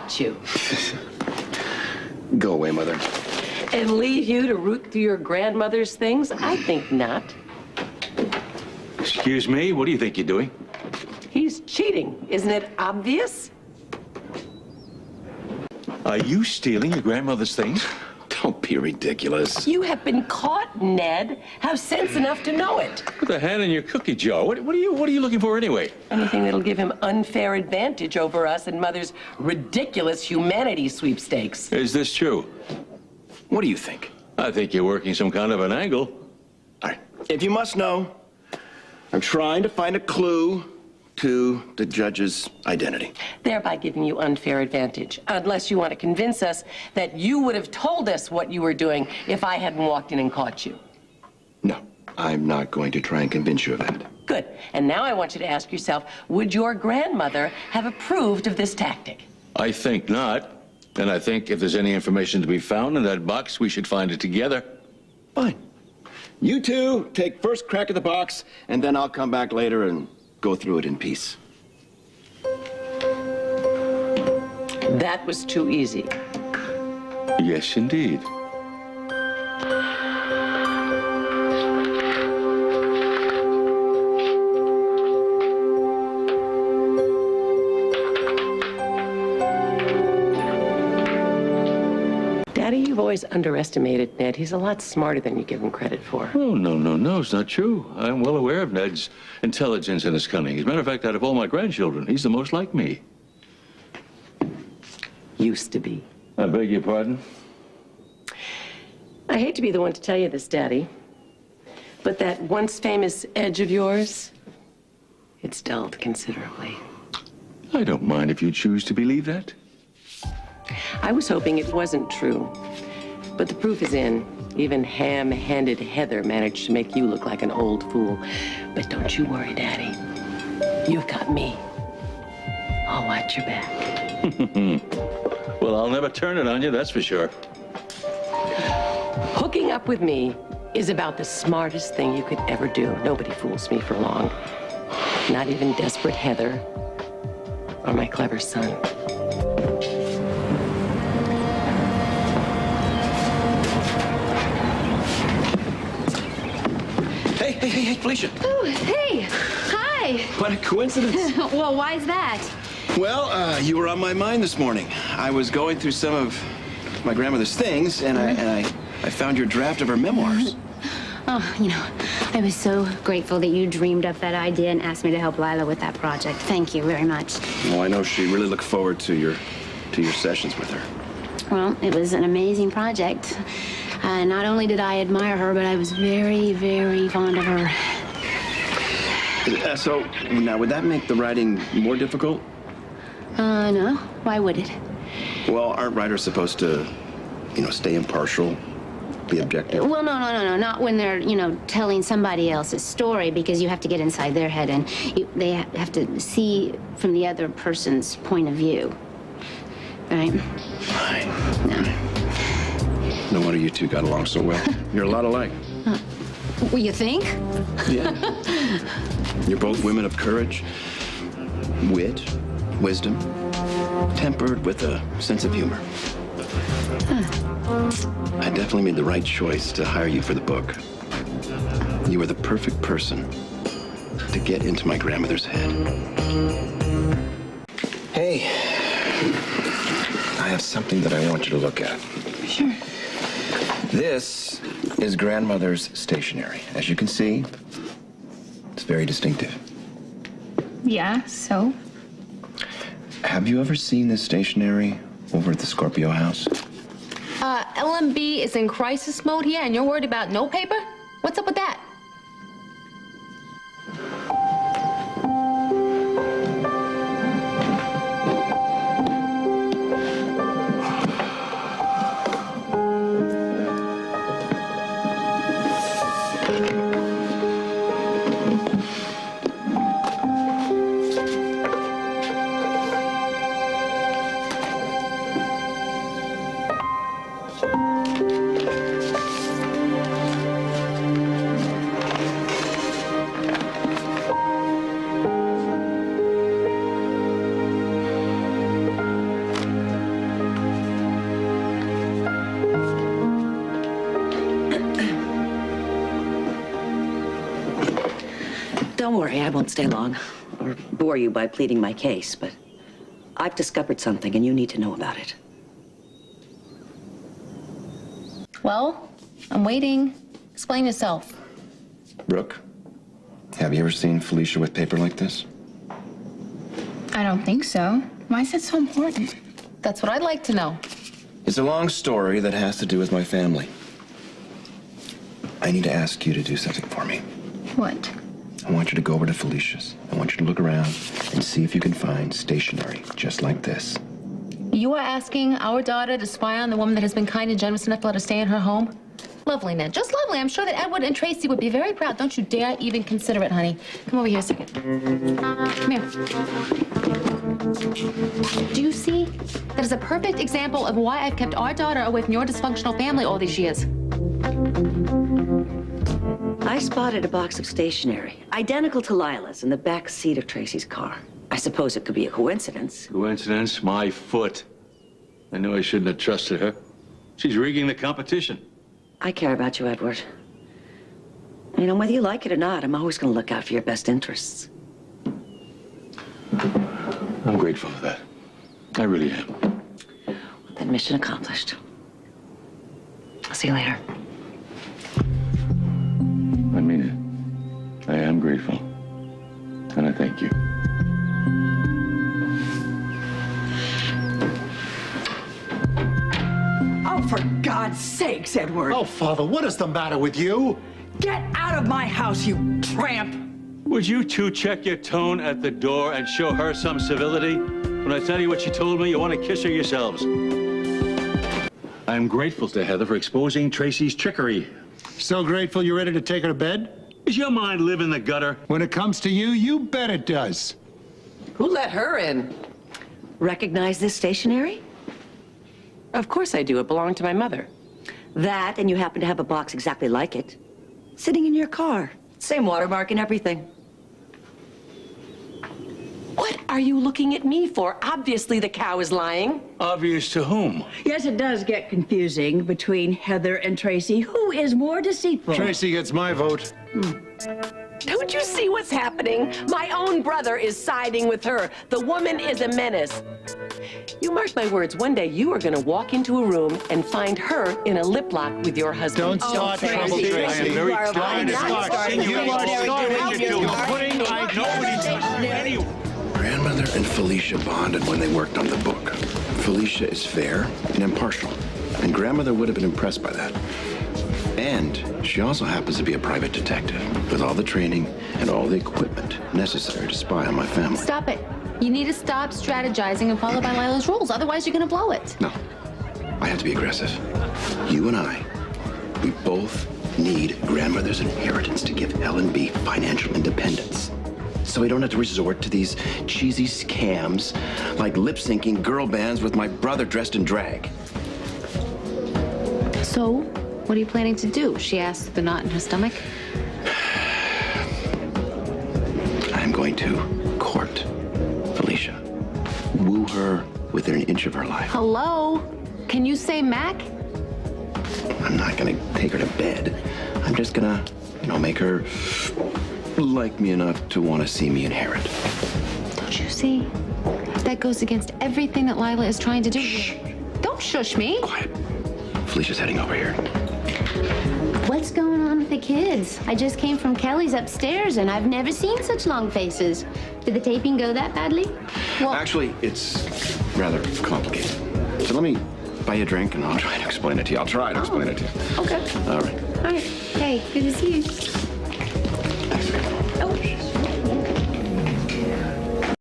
caught you. Go away, Mother. And leave you to root through your grandmother's things? I think not. Excuse me, what do you think you're doing? He's cheating. Isn't it obvious? Are you stealing your grandmother's things? Don't be ridiculous. You have been caught, Ned. Have sense enough to know it. Put the hand in your cookie jar. What are you looking for anyway? Anything that'll give him unfair advantage over us and Mother's ridiculous humanity sweepstakes. Is this true? What do you think? I think you're working some kind of an angle. All right. If you must know, I'm trying to find a clue to the judge's identity. Thereby giving you unfair advantage. Unless you want to convince us that you would have told us what you were doing if I hadn't walked in and caught you. No, I'm not going to try and convince you of that. Good. And now I want you to ask yourself, would your grandmother have approved of this tactic? I think not. And I think if there's any information to be found in that box, we should find it together. Fine. You two take first crack at the box, and then I'll come back later and go through it in peace. That was too easy. Yes, indeed. Daddy, you've always underestimated Ned. He's a lot smarter than you give him credit for. Oh, no, it's not true. I'm well aware of Ned's intelligence and his cunning. As a matter of fact, out of all my grandchildren, he's the most like me. Used to be. I beg your pardon? I hate to be the one to tell you this, Daddy, but that once famous edge of yours, it's dulled considerably. I don't mind if you choose to believe that. I was hoping it wasn't true, but the proof is in. Even ham-handed Heather managed to make you look like an old fool. But don't you worry, Daddy. You've got me. I'll watch your back. Well, I'll never turn it on you, that's for sure. Hooking up with me is about the smartest thing you could ever do. Nobody fools me for long. Not even desperate Heather or my clever son. Hey, Felicia. Oh, hey. Hi. What a coincidence. Well, why is that? Well, you were on my mind this morning. I was going through some of my grandmother's things, and I found your draft of her memoirs. Oh, I was so grateful that you dreamed up that idea and asked me to help Lila with that project. Thank you very much. Well, I know she really looked forward to your sessions with her. Well, it was an amazing project. Not only did I admire her, but I was very, very fond of her. So, now, would that make the writing more difficult? No. Why would it? Well, aren't writers supposed to, stay impartial, be objective? Well, no. Not when they're, telling somebody else's story, because you have to get inside their head and they have to see from the other person's point of view. Right? Fine. No. No wonder you two got along so well. You're a lot alike. Well, you think? Yeah. You're both women of courage, wit, wisdom, tempered with a sense of humor. I definitely made the right choice to hire you for the book. You were the perfect person to get into my grandmother's head. Hey, I have something that I want you to look at. Sure. This is grandmother's stationery. As you can see, it's very distinctive. Yeah, so? Have you ever seen this stationery over at the Scorpio house? LMB is in crisis mode here, and you're worried about no paper? What's up with that? Don't worry, I won't stay long or bore you by pleading my case, but I've discovered something and you need to know about it. Well, I'm waiting. Explain yourself. Brooke, have you ever seen Felicia with paper like this? I don't think so. Why is it so important? That's what I'd like to know. It's a long story that has to do with my family. I need to ask you to do something for me. What? I want you to go over to Felicia's. I want you to look around and see if you can find stationery just like this. You are asking our daughter to spy on the woman that has been kind and generous enough to let her stay in her home? Lovely, Ned. Just lovely. I'm sure that Edward and Tracy would be very proud. Don't you dare even consider it, honey. Come over here a second. Come here. Do you see? That is a perfect example of why I've kept our daughter away from your dysfunctional family all these years. I spotted a box of stationery, identical to Lila's, in the back seat of Tracy's car. I suppose it could be a coincidence. Coincidence? My foot. I knew I shouldn't have trusted her. She's rigging the competition. I care about you, Edward. You know, whether you like it or not, I'm always going to look out for your best interests. I'm grateful for that. I really am. Well, then mission accomplished. I'll see you later. I mean it. I am grateful. And I thank you. Oh, for God's sakes, Edward. Oh, Father, what is the matter with you? Get out of my house, you tramp! Would you two check your tone at the door and show her some civility? When I tell you what she told me, you want to kiss her yourselves. I'm grateful to Heather for exposing Tracy's trickery. So grateful you're ready to take her to bed? Does your mind live in the gutter? When it comes to you, you bet it does. Who let her in? Recognize this stationery? Of course I do. It belonged to my mother. That, and you happen to have a box exactly like it. Sitting in your car. Same watermark and everything. What are you looking at me for? Obviously the cow is lying. Obvious to whom? Yes, it does get confusing between Heather and Tracy. Who is more deceitful? Tracy gets my vote. Don't you see what's happening? My own brother is siding with her. The woman is a menace. You mark my words, one day you are going to walk into a room and find her in a lip lock with your husband. Don't start trouble, Tracy. I am very trying to start. You are starting to do. You're putting nobody touches me anyway. Grandmother and Felicia bonded when they worked on the book. Felicia is fair and impartial, and Grandmother would have been impressed by that. And she also happens to be a private detective with all the training and all the equipment necessary to spy on my family. Stop it. You need to stop strategizing and follow by Lila's rules. Otherwise, you're going to blow it. No, I have to be aggressive. You and I, we both need Grandmother's inheritance to give L&B financial independence. So we don't have to resort to these cheesy scams like lip-syncing girl bands with my brother dressed in drag. So, what are you planning to do? She asked the knot in her stomach. I'm going to court Felicia. Woo her within an inch of her life. Hello? Can you say Mac? I'm not gonna take her to bed. I'm just gonna, make her like me enough to want to see me inherit. Don't you see? That goes against everything that Lila is trying to do. Shh. Don't shush me. Quiet. Felicia's heading over here. What's going on with the kids? I just came from Kelly's upstairs and I've never seen such long faces. Did the taping go that badly? Well, Actually, it's rather complicated. So let me buy you a drink and I'll try to explain it to you. I'll try to explain it to you. okay. All right. All right. Hey, good to see you. Thanks.